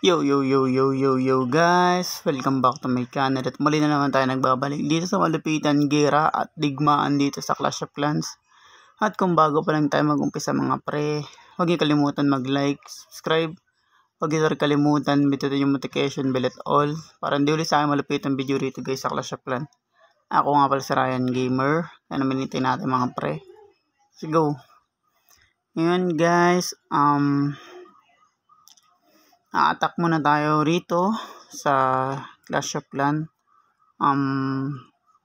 Yo guys, welcome back to my channel at muli na naman tayo nagbabalik dito sa malupitan gera at digmaan dito sa Clash of Clans. At kung bago pa lang tayo mag-umpisa mga pre, huwag niyo kalimutan mag-like, subscribe, huwag niyo kalimutan bitutin yung notification bell at all para hindi ulit sa akin malupitan video rito guys sa Clash of Clans. Ako nga pala si Ryan Gamer, kaya naman hinintay natin mga pre. Let's go. Ngayon guys, attack muna tayo rito sa Clash of Clans.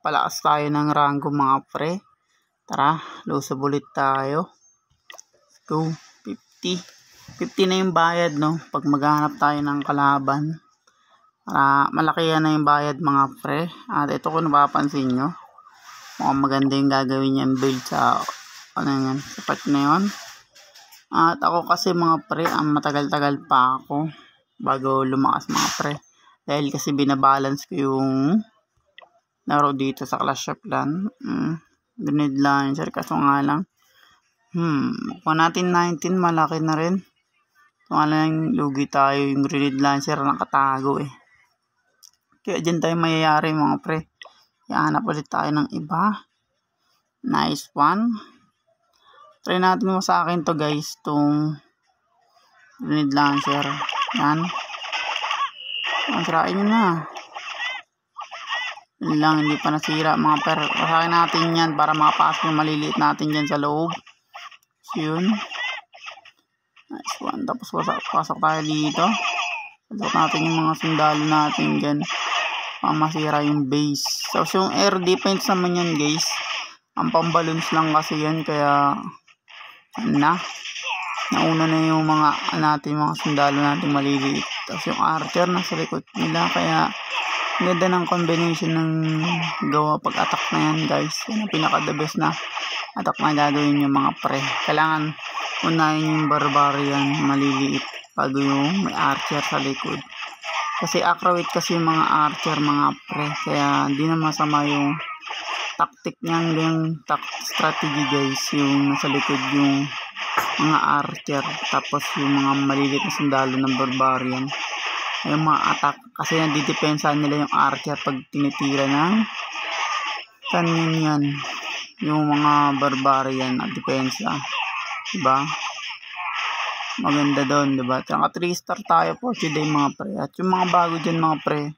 Palakas tayo ng rango mga pre. Tara, lusab ulit tayo. Let's go. 50 na yung bayad no. Pag maghanap tayo ng kalaban. Malaki yan na yung bayad mga pre. At ito kung napapansin nyo, mukhang maganda yung gagawin niya build sa sa part na yun. At ako kasi mga pre, matagal-tagal pa ako bago lumakas mga pre. Dahil kasi binabalance ko yung laro dito sa Clash of Clans. Grenade launcher kaso nga lang. Kung natin 19, malaki na rin. Kung nga lang lugi tayo, yung grenade launcher nakatago eh. Kaya dyan tayo mayayari mga pre. Ihanap ulit tayo ng iba. Nice one. Try natin mo sa akin to guys, itong grenade launcher. Yan. Sirain nyo na. Yun lang, hindi pa nasira mga per. Pasakin natin yan para makapasok yung maliliit natin dyan sa loob. So yun. Nice one. Tapos pasok tayo dito. Pasok natin yung mga sundalo natin dyan. Para masira yung base. So yung air defense naman yan guys. Ang pambalons lang kasi yan kaya nauna na yung mga mga sundalo natin maliliit. Tapos yung archer nasa likod nila kaya ganda ng combination ng gawa pag attack na yan guys. Yan ang pinaka the best na attack na gagawin yung mga pre. Kailangan unahin yung barbarian maliliit bago yung may archer sa likod. Kasi accurate kasi yung mga archer mga pre. Kaya hindi na masama yung tactic niyan, yung strategy guys, yung nasa likod yung mga archer tapos yung mga maliliit na sundalo ng barbarian yung mga attack kasi nadidepensa nila yung archer pag tinitira ng kanin yan yung mga barbarian at depensa, diba? Maganda doon, diba? Tsaka 3 star tayo for today mga pre. At yung mga bago dyan mga pre,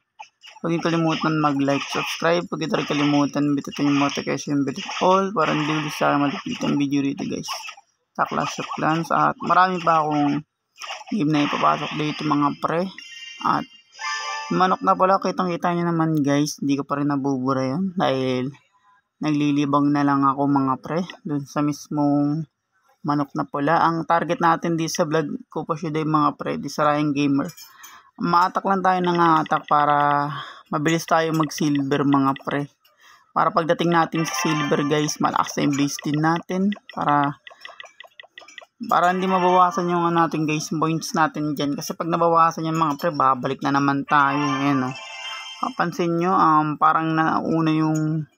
huwag niyo kalimutan mag-like, subscribe. Huwag niyo kalimutan bitutin yung notification bell all para hindi ulit sa malapit ang video rito guys sa Clash of Clans. At marami pa akong game na ipapasok dito mga pre. At manok na pala, kitang-kita nyo naman guys, hindi ko pa rin nabubura yun dahil naglilibang na lang ako mga pre dun sa mismong manok na pula. Ang target natin dito sa vlog ko pa siya mga pre, di sa Ryan Gamer. Ma-attack lang tayo ng attack para mabilis tayo mag-silver mga pre. Para pagdating natin sa silver guys, malakas na yung base din natin. Para hindi mabawasan yung natin guys, points natin dyan. Kasi pag nabawasan yung mga pre, babalik na naman tayo. Ayan o. Kapansin nyo, parang nauna yung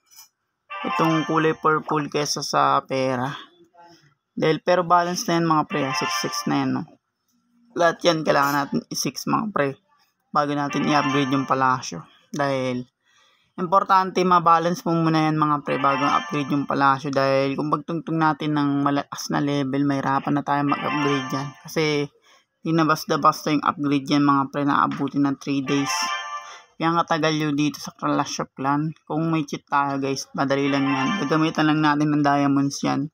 itong kulay purple kesa sa pera. Pero balance na yan mga pre, 6-6 na yan no. Lahat yan kailangan natin i-6 mga pre bago natin i-upgrade yung palasyo. Dahil importante ma-balance mo muna yan mga pre bago i-upgrade yung palasyo. Dahil kung pagtungtong natin ng malakas na level, mahirapan na tayo mag-upgrade yan. Kasi di na basta-basta yung upgrade yan mga pre na abutin ng 3 days. Kaya katagal yun dito sa Clash of Clans. Kung may cheat tayo guys, madali lang yan. Gagamitan lang natin ng diamonds yan.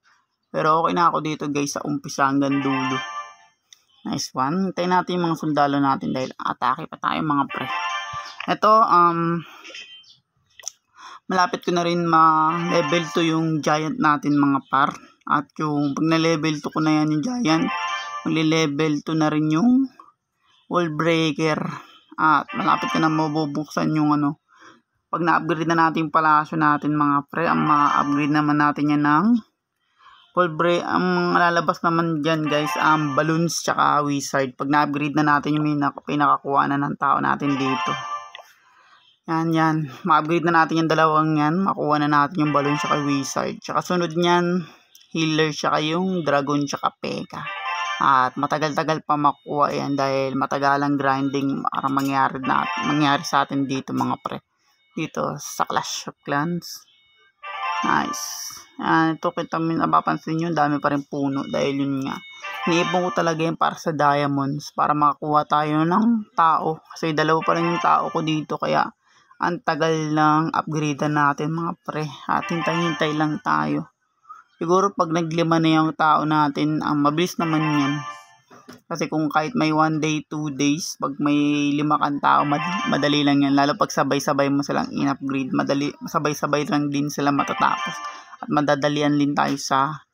Pero okay na ako dito guys sa umpisa hanggang dulo. Nice one. Hintayin natin yung mga sundalo natin dahil atake pa tayo mga pre. Ito, malapit ko na rin ma-level 2 yung giant natin mga par. At yung pag na-level 2 ko na yan yung giant, magli-level 2 na rin yung wall breaker. At malapit ko na mabubuksan yung pag na-upgrade na natin yung palasyo natin mga pre, ang ma-upgrade naman natin yan ng ang lalabas naman dyan guys, balloons tsaka wizard. Pag na-upgrade na natin yung pinakakuha na ng tao natin dito. Yan. Ma-upgrade na natin yung dalawang yan. Makuha na natin yung balloons tsaka wizard. Tsaka sunod nyan, healer tsaka yung dragon tsaka peka. At matagal-tagal pa makuha yan dahil matagalang grinding para mangyari sa atin dito mga pre. Dito sa Clash of Clans. Nice. Ito kita mapapansin nyo, dami pa rin puno dahil yun nga. Iniipon ko talaga yun para sa diamonds para makakuha tayo ng tao. Kasi dalawa pa lang yung tao ko dito kaya ang tagal lang upgrade natin mga pre. At hintay-hintay lang tayo. Siguro pag naglima na yung tao natin, mabilis naman yan. Kasi kung kahit may 1 day, 2 days, pag may 5 kang tao, madali lang yan. Lalo pag sabay-sabay mo silang in-upgrade, sabay-sabay lang din sila matatapos. At madadalian din tayo sa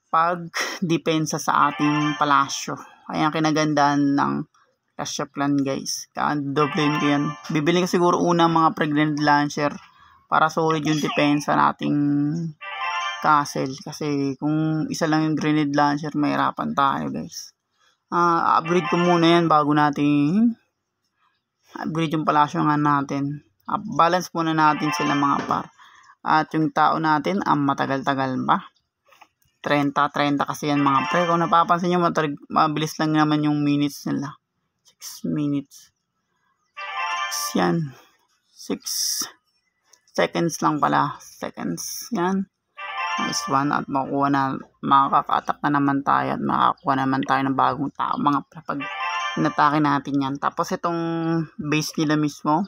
pag-depensa sa ating palasyo. Kaya ang kinagandaan ng Clash of Clans guys. Kaya doblein ko yan. Bibili ko siguro una mga pregnant launcher para solid yung depensa nating castle. Kasi kung isa lang yung grenade launcher, mahirapan tayo guys. Upgrade ko muna yan bago natin upgrade yung palasyo nga natin. Balance muna natin sila mga par. At yung tao natin, matagal-tagal ba? 30 kasi yan mga pre. Kung napapansin nyo, mabilis lang naman yung minutes nila. 6 minutes. Yan. 6 seconds lang pala. Seconds. Yan. Nice one. At makaka-attack na naman tayo at makakuha naman tayo ng bagong tao mga pre pag inatake natin yan. Tapos itong base nila mismo,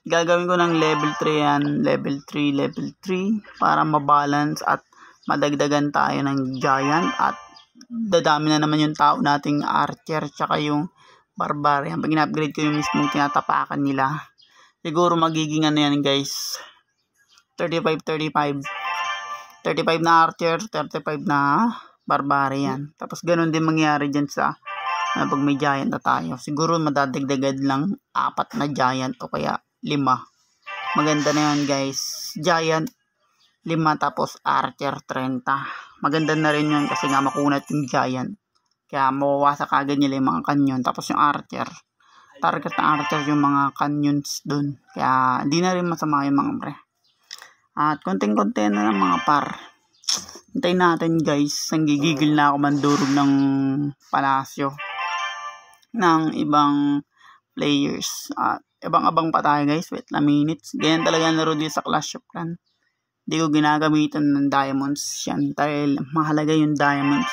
gagawin ko ng level 3 yan. Level 3 para mabalance at madagdagan tayo ng giant at dadami na naman yung tao nating archer tsaka yung barbarian. Pag in-upgrade ko yung mismong tinatapakan nila, siguro magiging ano yan guys, 35 na archer, 35 na barbarian. Tapos ganun din mangyari dyan sa pag may giant na tayo. Siguro madadagdagan lang 4 na giant o kaya 5. Maganda na yan guys. Giant 5 tapos archer 30. Maganda na rin yun kasi nga makunat yung giant. Kaya mawawasak agad nila yung mga canyon. Tapos yung archer, target ng archer yung mga canyons dun. Kaya hindi na rin masama yung mga pre. At konting-konti na lang mga par. Hintayin natin guys. Nanggigigil na ako mandurog ng palasyo ng ibang players. At abang-abang pa tayo guys. Wait lang minutes. Ganyan talaga laro dito sa Clash of Clans. Hindi ko ginagamitan ng diamonds yan dahil mahalaga yung diamonds.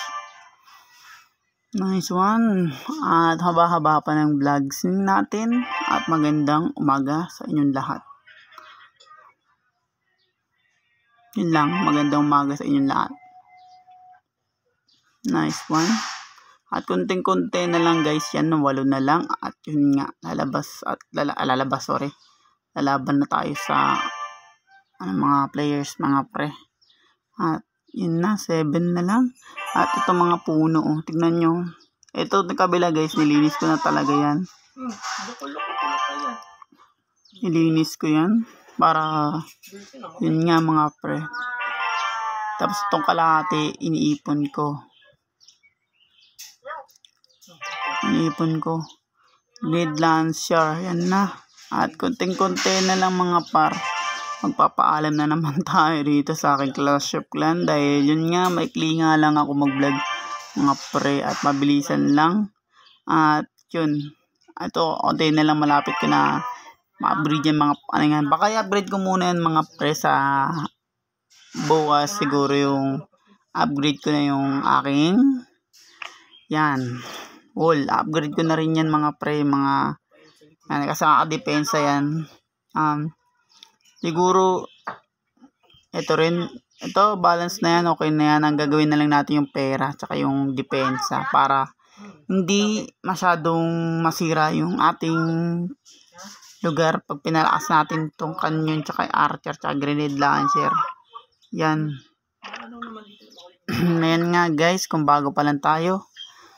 Nice one. At haba-haba pa ng vlogs natin. At magandang umaga sa inyong lahat. Yun lang, magandang umaga sa inyong lahat. Nice one. At konting-konti na lang guys yan, 8 na lang. At yun nga, lalaban na tayo sa mga players, mga pre. At yun na, 7 na lang. At ito mga puno, tignan nyo. Ito na kabila guys, nilinis ko na talaga yan. Nilinis ko yan. Para yun nga mga pre. Tapos itong kalahati iniipon ko. Lead launcher. Yan na. At konting-konti na lang mga par. Magpapaalam na naman tayo dito sa aking Clash of Clans. Dahil yun nga, maikli nga lang ako mag-vlog mga pre. At mabilisan lang. At yun. Ito, konti na lang malapit ko na ma-upgrade yung mga baka i-upgrade ko muna yung mga pre sa bukas. Siguro yung upgrade ko na yung aking yan wall. Upgrade ko na rin yan mga pre, mga kasi nakadepensa yan. Siguro ito rin, ito balance na yan, okay na yan. Ang gagawin na lang natin yung pera tsaka yung depensa para hindi masyadong masira yung ating lugar pag pinalakas natin tong canyon tsaka archer tsaka grenade launcher. Yan. Ayan nga guys, kung bago pa lang tayo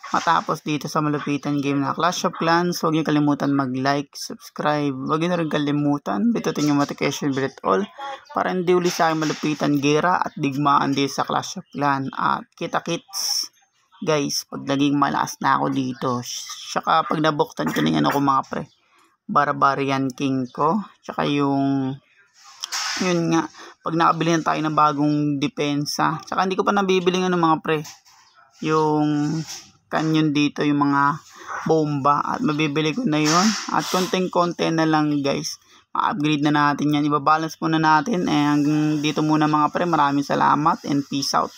matapos dito sa malupitan game na Clash of Clans, huwag niyo kalimutan mag-like, subscribe. Huwag niyo rin kalimutan bitutin yung notification bell all para hindi uli sa aking malupitan gera at digmaan dito sa Clash of Clans. At kita-kits guys pag naging malakas na ako dito. Saka pag nabuktan ko na yan ako mga pre, Barbarian King ko. Tsaka yung yun nga, pag nakabili na tayo ng bagong depensa. Tsaka hindi ko pa nabibili ng mga pre. yung canyon dito, yung mga bomba, at mabibili ko na yun. At konting-konti na lang guys, ma-upgrade na natin yan, ibabalance muna natin. Hanggang dito muna mga pre, maraming salamat and peace out.